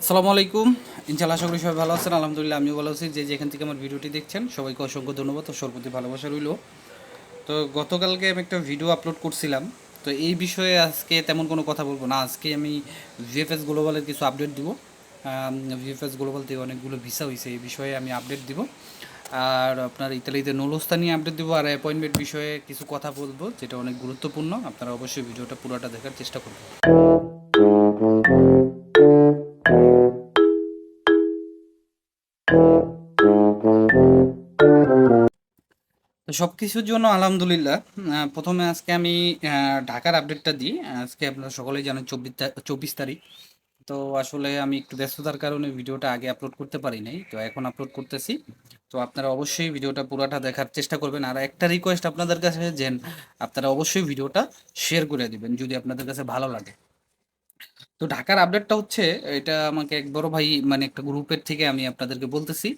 আসসালামু আলাইকুম। ইনশাআল্লাহ আশা করি সবাই ভালো আছেন। আলহামদুলিল্লাহ আমিও ভালো আছি। যে যেখান থেকে আমার ভিডিওটি দেখছেন সবাইকে অসংখ্য ধন্যবাদ ও সর্বতি ভালোবাসা রইল। তো গতকালকে আমি একটা ভিডিও আপলোড করছিলাম। তো এই বিষয়ে আজকে তেমন কোনো কথা বলবো না। আজকে আমি ভিএফএস গ্লোবালের কিছু আপডেট দিব। ভিএফএস গ্লোবাল থেকে অনেকগুলো ভিসা হয়েছে, এই বিষয়ে আমি আপডেট দিব। আর আপনার ইতালিতে নৌলস্তা নিয়ে আপডেট দিব, আর অ্যাপয়েন্টমেন্ট বিষয়ে কিছু কথা বলবো যেটা অনেক গুরুত্বপূর্ণ। আপনারা অবশ্যই ভিডিওটা পুরোটা দেখার চেষ্টা করবেন। তো সব কিছুর জন্য আলহামদুলিল্লাহ। প্রথমে আজকে আমি ঢাকার আপডেটটা দিই। আজকে আপনারা সকলেই জানেন 24 তারিখ। তো আসলে আমি একটু ব্যস্ততার কারণে ভিডিওটা আগে আপলোড করতে পারি নাই, তো এখন আপলোড করতেছি। তো আপনারা অবশ্যই ভিডিওটা পুরাটা দেখার চেষ্টা করবেন। আর একটা রিকোয়েস্ট আপনাদের কাছে, যে আপনারা অবশ্যই ভিডিওটা শেয়ার করে দিবেন যদি আপনাদের কাছে ভালো লাগে। তো ঢাকার আপডেটটা হচ্ছে, এটা আমাকে এক বড় ভাই মানে একটা গ্রুপের থেকে আমি আপনাদেরকে বলতেছি।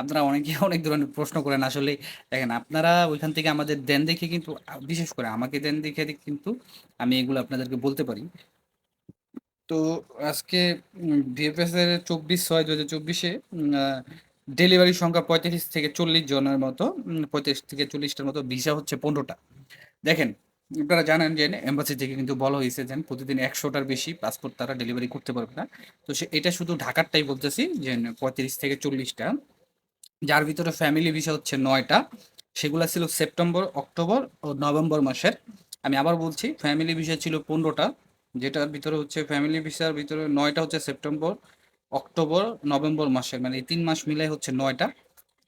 আপনারা অনেকে অনেক ধরনের প্রশ্ন করেন আসলে। দেখেন, আপনারা ওইখান থেকে আমাদের দেন দেখে কিন্তু, বিশেষ করে আমাকে দেন দেখে কিন্তু আমি এগুলো আপনাদেরকে বলতে পারি। তো আজকে ভিএফএস এর 24/6/2024-এ ডেলিভারি সংখ্যা 35 থেকে 40 জনের মতো, 35 থেকে 40টার মতো, ভিসা হচ্ছে 15টা। দেখেন, আপনারা জানেন যে এম্বাসি থেকে কিন্তু বলা হয়েছে যে প্রতিদিন 100টার বেশি পাসপোর্ট তারা ডেলিভারি করতে পারবে না। তো এটা শুধু ঢাকারটাই বলতেছি, যে 35 থেকে 40টা, যার ভিতরে ফ্যামিলি ভিসা হচ্ছে 9টা। সেগুলো ছিল সেপ্টেম্বর, অক্টোবর ও নভেম্বর মাসের। আমি আবার বলছি, ফ্যামিলি ভিসা ছিল 15টা, যেটার ভিতরে হচ্ছে ফ্যামিলি ভিসার ভিতরে 9টা হচ্ছে সেপ্টেম্বর, অক্টোবর, নভেম্বর মাসের, মানে এই 3 মাস মিলাই হচ্ছে 9টা।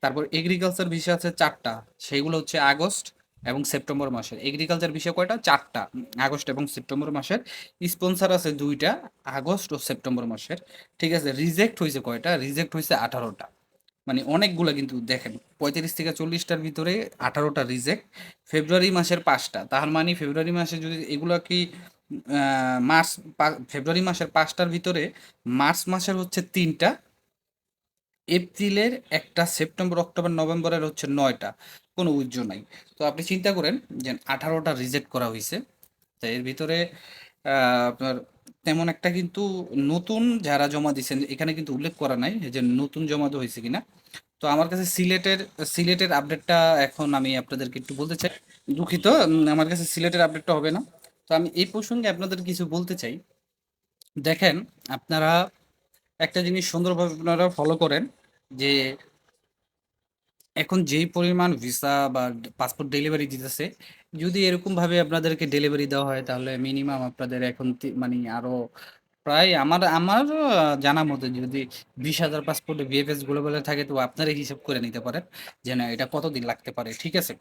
তারপর এগ্রিকালচার ভিসা আছে 4টা, সেইগুলো হচ্ছে আগস্ট এবং সেপ্টেম্বর মাসের। এগ্রিকালচার ভিসা কয়টা? 4টা, আগস্ট এবং সেপ্টেম্বর মাসের। স্পন্সর আছে 2টা, আগস্ট ও সেপ্টেম্বর মাসের। ঠিক আছে, রিজেক্ট হয়েছে কয়টা? রিজেক্ট হয়েছে 18টা। মানে অনেকগুলা কিন্তু, দেখেন 35 থেকে 40টার ভিতরে 18টা রিজেক্ট। ফেব্রুয়ারি মাসের 5টা, তার মানে ফেব্রুয়ারি মাসে যদি এগুলা কি মার্চ, ফেব্রুয়ারি মাসের 5টার ভিতরে মার্চ মাসের হচ্ছে 3টা, এপ্রিলের একটা, সেপ্টেম্বর, অক্টোবর, নভেম্বরের হচ্ছে 9টা। কোনো উজ্জ্ব নাই। তো আপনি চিন্তা করেন যে 18টা রিজেক্ট করা হয়েছে। তো এর ভিতরে আপনার তেমন একটা কিন্তু নতুন যারা জমা দিচ্ছেন এখানে কিন্তু উল্লেখ করা নাই যে নতুন জমা দেওয়া হয়েছে কিনা। তো আমার কাছে সিলেটের আপডেটটা এখন আমি আপনাদেরকে একটু বলতে চাই। দুঃখিত, আমার কাছে সিলেটের আপডেটটা হবে না। তো আমি এই প্রসঙ্গে আপনাদের কিছু বলতে চাই। দেখেন, আপনারা একটা জিনিস সুন্দরভাবে আপনারা ফলো করেন, যে এখন যেই পরিমাণ ভিসা বা পাসপোর্ট ডেলিভারি দিতেছে, যদি এরকমভাবে আপনাদেরকে ডেলিভারি দেওয়া হয় তাহলে মিনিমাম আপনাদের এখন মানে আরো প্রায় আমার আমার জানা মতে যদি 20,000 পাসপোর্টে ভিএফএস গ্লোবালে থাকে, তো আপনারা হিসাব করে নিতে পারেন যে না এটা কতদিন লাগতে পারে। ঠিক আছে,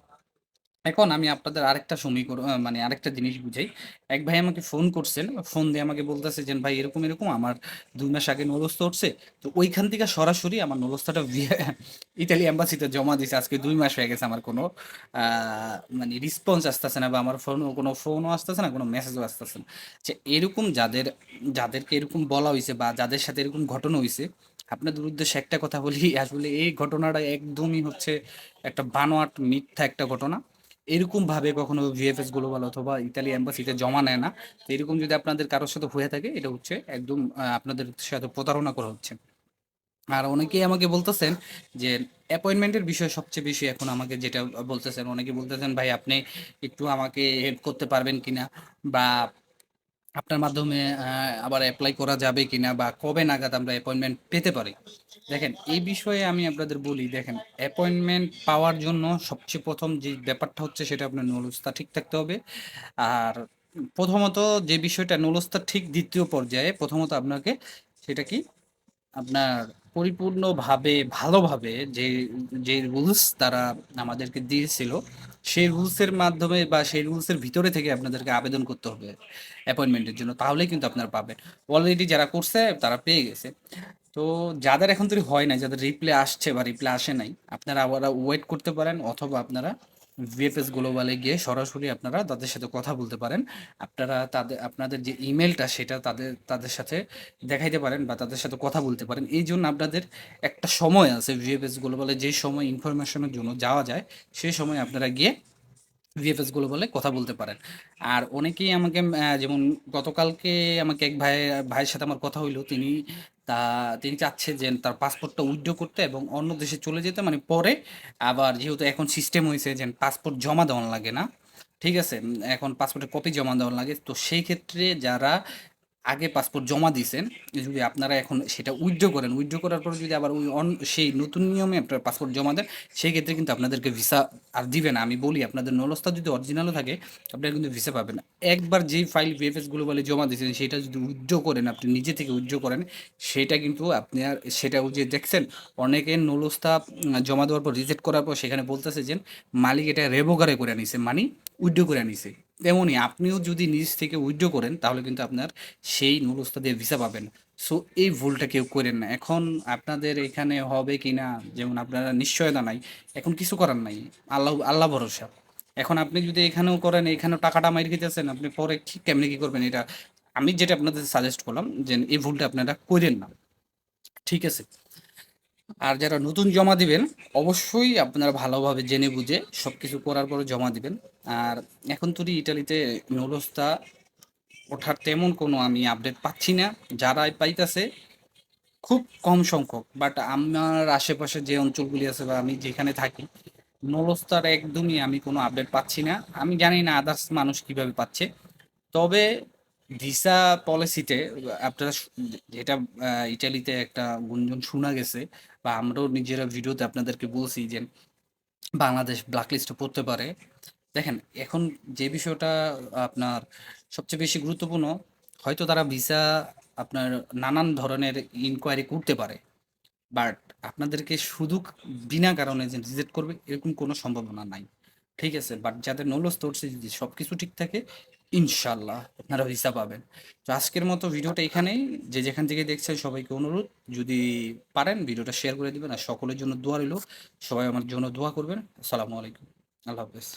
এখন আমি আপনাদের আরেকটা সমীকরণ, মানে আরেকটা জিনিস বুঝাই। এক ভাই আমাকে ফোন করছেন, ফোন দিয়ে আমাকে বলতেছে যে ভাই এরকম এরকম আমার 2 মাস আগে নলস্তা উঠছে। তো ওইখান থেকে সরাসরি আমার নলস্তাটা ইতালি এম্বাসিতে জমা দিছে। আজকে 2 মাস হয়ে গেছে, আমার কোনো মানে রিসপন্স আসতেছে না, বা আমার কোনো ফোনও আসতেছে না, কোনো মেসেজও আসতেছে না। যে এরকম যাদেরকে এরকম বলা হয়েছে বা যাদের সাথে এরকম ঘটনা হয়েছে, আপনাদের উদ্দেশ্যে একটা কথা বলি, আসলে এই ঘটনাটা একদমই হচ্ছে একটা বানোয়াট মিথ্যা একটা ঘটনা। এরকম ভাবে কখনো ভিএফএস গ্লোবাল অথবা ইতালি এম্বাসিতে জমা নেয় না। তো এরকম যদি আপনাদের কারোর সাথে হয়ে থাকে, এটা হচ্ছে একদম আপনাদের সাথে প্রতারণা করা হচ্ছে। আর অনেকেই আমাকে বলতেছেন যে অ্যাপয়েন্টমেন্টের বিষয় সবচেয়ে বেশি এখন আমাকে যেটা বলতেছেন, অনেকে বলতেছেন ভাই আপনি একটু আমাকে হেল্প করতে পারবেন কিনা, বা আপনার মাধ্যমে আবার অ্যাপ্লাই করা যাবে কিনা, বা কবে নাগাদ আমরা অ্যাপয়েন্টমেন্ট পেতে পারি। দেখেন, এই বিষয়ে আমি আপনাদের বলি, দেখেন অ্যাপয়েন্টমেন্ট পাওয়ার জন্য সবচেয়ে প্রথম যে ব্যাপারটা হচ্ছে সেটা আপনার নলেজটা ঠিক থাকতে হবে। আর প্রথমত যে বিষয়টা নলেজটা ঠিক, দ্বিতীয় পর্যায়ে প্রথমত আপনাকে সেটা কি, আপনার পরিপূর্ণভাবে ভালোভাবে যে যে রুলস তারা আমাদেরকে দিয়েছিল, সেই রুলসের মাধ্যমে বা সেই রুলসের ভিতরে থেকে আপনাদেরকে আবেদন করতে হবে অ্যাপয়েন্টমেন্টের জন্য, তাহলেই কিন্তু আপনারা পাবেন। অলরেডি যারা করছে তারা পেয়ে গেছে। তো যাদের এখন তৈরি হয় নাই, যাদের রিপ্লাই আসছে বা রিপ্লাই আসে নাই, আপনারা আবার ওয়েট করতে পারেন, অথবা আপনারা ভিএফএস গ্লোবালে গিয়ে সরাসরি আপনারা তাদের সাথে কথা বলতে পারেন। আপনারা আপনাদের যে ইমেলটা সেটা তাদের সাথে দেখাইতে পারেন বা তাদের সাথে কথা বলতে পারেন। এই জন্য আপনাদের একটা সময় আছে ভিএফএস গ্লোবালে, যে সময় ইনফরমেশনের জন্য যাওয়া যায়, সেই সময় আপনারা গিয়ে ভিএফএস গুলো বলে কথা বলতে পারেন। আর অনেকেই আমাকে যেমন গতকালকে আমাকে এক ভাইয়ের সাথে আমার কথা হইলো, তা তিনি চাচ্ছে যে তার পাসপোর্টটা উইথড্র করতে এবং অন্য দেশে চলে যেতে, মানে পরে আবার যেহেতু এখন সিস্টেম হয়েছে যে পাসপোর্ট জমা দেওয়ান লাগে না, ঠিক আছে, এখন পাসপোর্টের কপি জমা দেওয়ান লাগে, তো সেই ক্ষেত্রে যারা আগে পাসপোর্ট জমা দিয়েছেন, যদি আপনারা এখন সেটা উইথড্র করেন, উইথড্র করার পরে যদি আবার সেই নতুন নিয়মে আপনার পাসপোর্ট জমা দেন, সেই ক্ষেত্রে কিন্তু আপনাদেরকে ভিসা আর দিবে না। আমি বলি, আপনাদের নলস্তা যদি অরিজিনালও থাকে, আপনারা কিন্তু ভিসা পাবেন না। একবার যেই ফাইল ভিএফএস গ্লোবালে জমা দিয়েছেন সেটা যদি উইথড্র করেন, আপনি নিজে থেকে উইথড্র করেন, সেটা কিন্তু আপনি আর সেটা ওই যে দেখছেন অনেকের নলস্তা জমা দেওয়ার পর রিজেক্ট করার পর সেখানে বলতেছে যে মালিক এটা রেভোকারে করে নিছে, মানে উইথড্র করে নিছে। তেমনই আপনিও যদি নিজ থেকে উইথড্র করেন তাহলে কিন্তু আপনার সেই নুরুস্তা দিয়ে ভিসা পাবেন। সো এই ভুলটা কেউ করেন না। এখন আপনাদের এখানে হবে কি না, যেমন আপনারা নিশ্চয়তা নাই, এখন কিছু করার নাই, আল্লাহ আল্লাহ ভরসা। এখন আপনি যদি এখানেও করেন, এখানেও টাকাটা মাইর খেতেছেন, আপনি পরে কি কেমনি কি করবেন, এটা আমি যেটা আপনাদের সাজেস্ট করলাম যে এই ভুলটা আপনারা করেন না, ঠিক আছে? আর যারা নতুন জমা দিবেন, অবশ্যই আপনারা ভালোভাবে জেনে বুঝে সব কিছু করার পরে জমা দিবেন। আর এখন তো ইটালিতে নৌরস্তা ওঠার তেমন কোনো আমি আপডেট পাচ্ছি না, যারাই পাইতাছে খুব কম সংখ্যক। বাট আমার আশেপাশে যে অঞ্চলগুলি আছে বা আমি যেখানে থাকি, নলস্তার একদমই আমি কোনো আপডেট পাচ্ছি না। আমি জানি না আদার্স মানুষ কিভাবে পাচ্ছে। তবে ভিসা পলিসিতে আপনারা যেটা ইটালিতে একটা গুঞ্জন শোনা গেছে, বা আমরাও নিজেরা ভিডিওতে আপনাদেরকে বলছি যে বাংলাদেশ ব্ল্যাকলিস্টে পড়তে পারে। দেখেন, এখন যে বিষয়টা আপনার সবচেয়ে বেশি গুরুত্বপূর্ণ, হয়তো তারা ভিসা আপনার নানান ধরনের ইনকোয়ারি করতে পারে, বাট আপনাদেরকে শুধু বিনা কারণে যে রিজেক্ট করবে এরকম কোনো সম্ভাবনা নাই, ঠিক আছে? বাট যাদের নলেজ তোর্সে যদি সব কিছু ঠিক থাকে, ইনশাল্লাহ আপনারা ভিসা পাবেন। তো আজকের মতো ভিডিওটা এখানেই। যে যেখান থেকে দেখছেন সবাইকে অনুরোধ, যদি পারেন ভিডিওটা শেয়ার করে দিবেন, আর সকলের জন্য দোয়া রইল, সবাই আমার জন্য দোয়া করবেন। আসসালামু আলাইকুম, আল্লাহ হাফেজ।